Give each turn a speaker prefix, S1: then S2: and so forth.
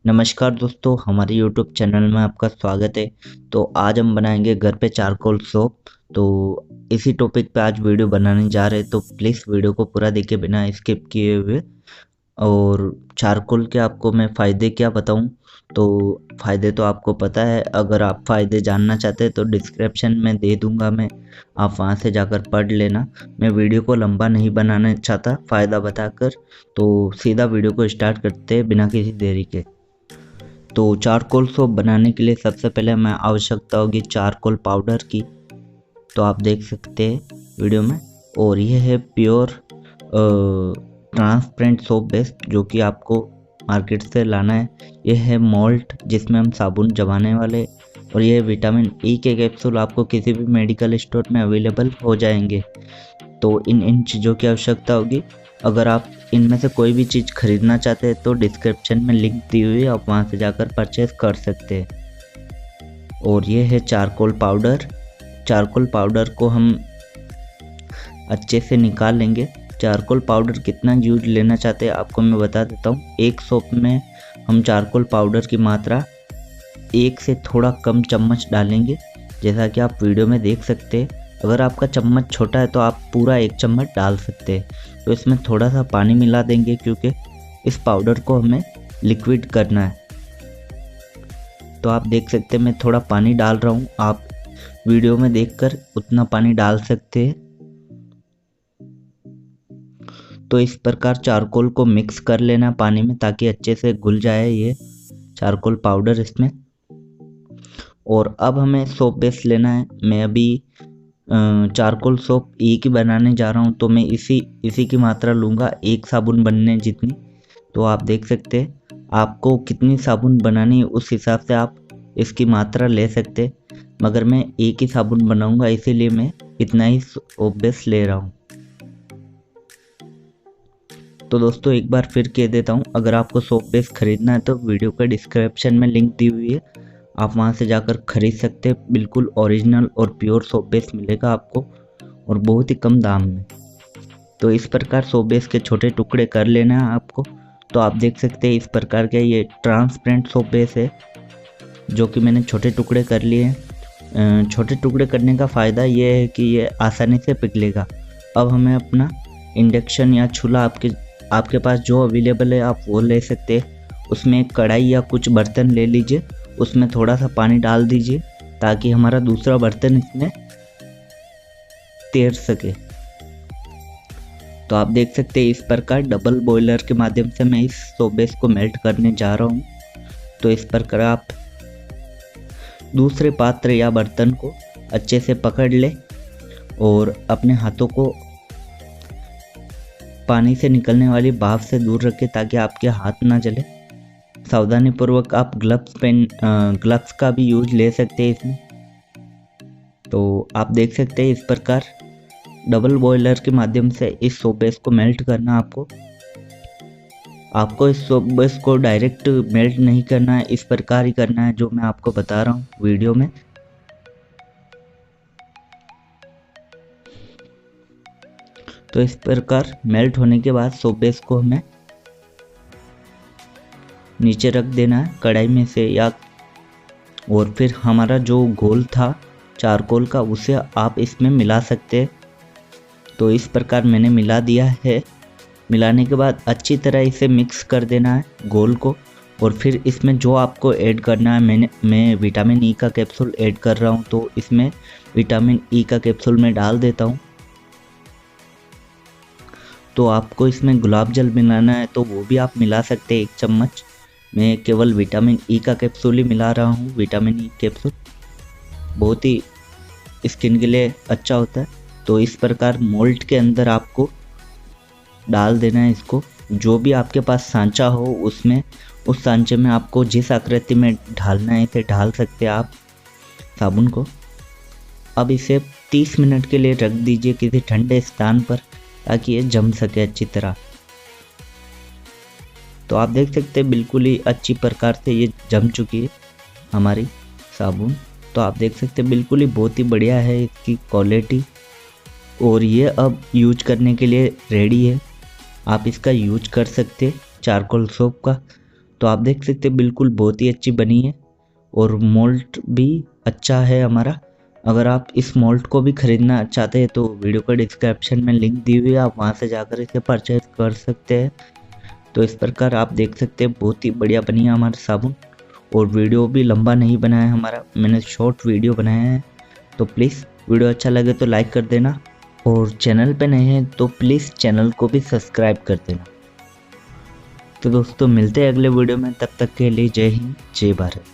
S1: नमस्कार दोस्तों, हमारे YouTube चैनल में आपका स्वागत है। तो आज हम बनाएंगे घर पे चारकोल सोप। तो इसी टॉपिक पे आज वीडियो बनाने जा रहे हैं, तो प्लीज़ वीडियो को पूरा देखे बिना स्किप किए हुए। और चारकोल के आपको मैं फ़ायदे क्या बताऊं, तो फ़ायदे तो आपको पता है। अगर आप फ़ायदे जानना चाहते हैं तो डिस्क्रिप्शन में दे दूंगा मैं, आप वहां से जाकर पढ़ लेना। मैं वीडियो को लंबा नहीं बनाना चाहता फ़ायदा बताकर, तो सीधा वीडियो को स्टार्ट करते हैं बिना किसी देरी के। तो चारकोल सोप बनाने के लिए सबसे पले हमें आवश्यकता होगी चारकोल पाउडर की। तो आप देख सकते हैं वीडियो में। और ये है प्योर ट्रांसपेरेंट सोप बेस, जो कि आपको मार्केट से लाना है। ये है मोल्ट, जिसमें हम साबुन जमाने वाले। और ये विटामिन ई के कैप्सूल आपको किसी भी मेडिकल स्टोर में अवेलेबल हो जाएंगे। तो इन चीज़ों की आवश्यकता होगी। अगर आप इनमें से कोई भी चीज़ खरीदना चाहते हैं तो डिस्क्रिप्शन में लिंक दी हुई है, आप वहाँ से जाकर परचेस कर सकते हैं। और ये है चारकोल पाउडर। चारकोल पाउडर को हम अच्छे से निकाल लेंगे। चारकोल पाउडर कितना यूज लेना चाहते हैं आपको मैं बता देता हूँ। एक सोप में हम चारकोल पाउडर की मात्रा 1 से थोड़ा कम चम्मच डालेंगे, जैसा कि आप वीडियो में देख सकते हैं। अगर आपका चम्मच छोटा है तो आप पूरा 1 चम्मच डाल सकते हैं। तो इसमें थोड़ा सा पानी मिला देंगे, क्योंकि इस पाउडर को हमें लिक्विड करना है। तो आप देख सकते हैं मैं थोड़ा पानी डाल रहा हूँ, आप वीडियो में देखकर उतना पानी डाल सकते हैं। तो इस प्रकार चारकोल को मिक्स कर लेना पानी में, ताकि अच्छे से घुल जाए ये चारकोल पाउडर इसमें। और अब हमें सोप बेस लेना है। मैं अभी चारकोल सोप एक ही बनाने जा रहा हूँ, तो मैं इसी की मात्रा लूँगा, एक साबुन बनने जितनी। तो आप देख सकते हैं आपको कितनी साबुन बनानी है उस हिसाब से आप इसकी मात्रा ले सकते हैं। मगर मैं एक ही साबुन बनाऊँगा, इसीलिए मैं इतना ही सोप बेस ले रहा हूँ। तो दोस्तों एक बार फिर कह देता हूँ, अगर आपको सोप बेस खरीदना है तो वीडियो का डिस्क्रिप्शन में लिंक दी हुई है, आप वहाँ से जाकर खरीद सकते हैं। बिल्कुल ओरिजिनल और प्योर सोप बेस मिलेगा आपको, और बहुत ही कम दाम में। तो इस प्रकार सोप बेस के छोटे टुकड़े कर लेना है आपको। तो आप देख सकते हैं इस प्रकार के ये ट्रांसपेरेंट सोप बेस है, जो कि मैंने छोटे टुकड़े कर लिए हैं। छोटे टुकड़े करने का फ़ायदा ये है कि ये आसानी से पिघलेगा। अब हमें अपना इंडक्शन या चूल्हा आपके पास जो अवेलेबल है आप वो ले सकते हैं। उसमें एक कढ़ाई या कुछ बर्तन ले लीजिए, उसमें थोड़ा सा पानी डाल दीजिए, ताकि हमारा दूसरा बर्तन इसमें तैर सके। तो आप देख सकते हैं इस प्रकार डबल बॉयलर के माध्यम से मैं इस सोप बेस को मेल्ट करने जा रहा हूँ। तो इस प्रकार आप दूसरे पात्र या बर्तन को अच्छे से पकड़ ले और अपने हाथों को पानी से निकलने वाली भाप से दूर रखें, ताकि आपके हाथ ना जले। सावधानी पूर्वक आप ग्लव्स का भी यूज ले सकते हैं इसमें। तो आप देख सकते हैं इस प्रकार डबल बॉयलर के माध्यम से इस सोप बेस को मेल्ट करना। आपको इस सोप बेस को डायरेक्ट मेल्ट नहीं करना है, इस प्रकार ही करना है जो मैं आपको बता रहा हूँ वीडियो में। तो इस प्रकार मेल्ट होने के बाद सोप बेस को हमें नीचे रख देना है कढ़ाई में से, और फिर हमारा जो घोल था चारकोल का उसे आप इसमें मिला सकते हैं। तो इस प्रकार मैंने मिला दिया है। मिलाने के बाद अच्छी तरह इसे मिक्स कर देना है घोल को। और फिर इसमें जो आपको ऐड करना है, मैं विटामिन ई का कैप्सूल ऐड कर रहा हूँ, तो इसमें विटामिन ई का कैप्सूल मैं डाल देता हूँ। तो आपको इसमें गुलाब जल मिलाना है तो वो भी आप मिला सकते हैं 1 चम्मच। मैं केवल विटामिन ई का कैप्सूल ही मिला रहा हूँ। विटामिन ई कैप्सूल बहुत ही स्किन के लिए अच्छा होता है। तो इस प्रकार मोल्ड के अंदर आपको डाल देना है इसको। जो भी आपके पास सांचा हो उसमें, उस सांचे में आपको जिस आकृति में ढालना है इसे ढाल सकते हैं आप साबुन को। अब इसे 30 मिनट के लिए रख दीजिए किसी ठंडे स्थान पर, ताकि ये जम सके अच्छी तरह। तो आप देख सकते हैं बिल्कुल ही अच्छी प्रकार से ये जम चुकी है हमारी साबुन। तो आप देख सकते हैं बिल्कुल ही बहुत ही बढ़िया है इसकी क्वालिटी, और ये अब यूज करने के लिए रेडी है। आप इसका यूज कर सकते हैं चारकोल सोप का। तो आप देख सकते हैं बिल्कुल बहुत ही अच्छी बनी है और मोल्ट भी अच्छा है हमारा। अगर आप इस मोल्ट को भी ख़रीदना चाहते हैं तो वीडियो का डिस्क्रिप्शन में लिंक दी हुई है, आप वहां से जाकर इसे परचेज कर सकते हैं। तो इस प्रकार आप देख सकते हैं बहुत ही बढ़िया बनी है हमारा साबुन। और वीडियो भी लंबा नहीं बनाया है हमारा, मैंने शॉर्ट वीडियो बनाया है। तो प्लीज़ वीडियो अच्छा लगे तो लाइक कर देना और चैनल पे नए हैं तो प्लीज़ चैनल को भी सब्सक्राइब कर देना। तो दोस्तों मिलते हैं अगले वीडियो में, तब तक के लिए जय हिंद जय भारत।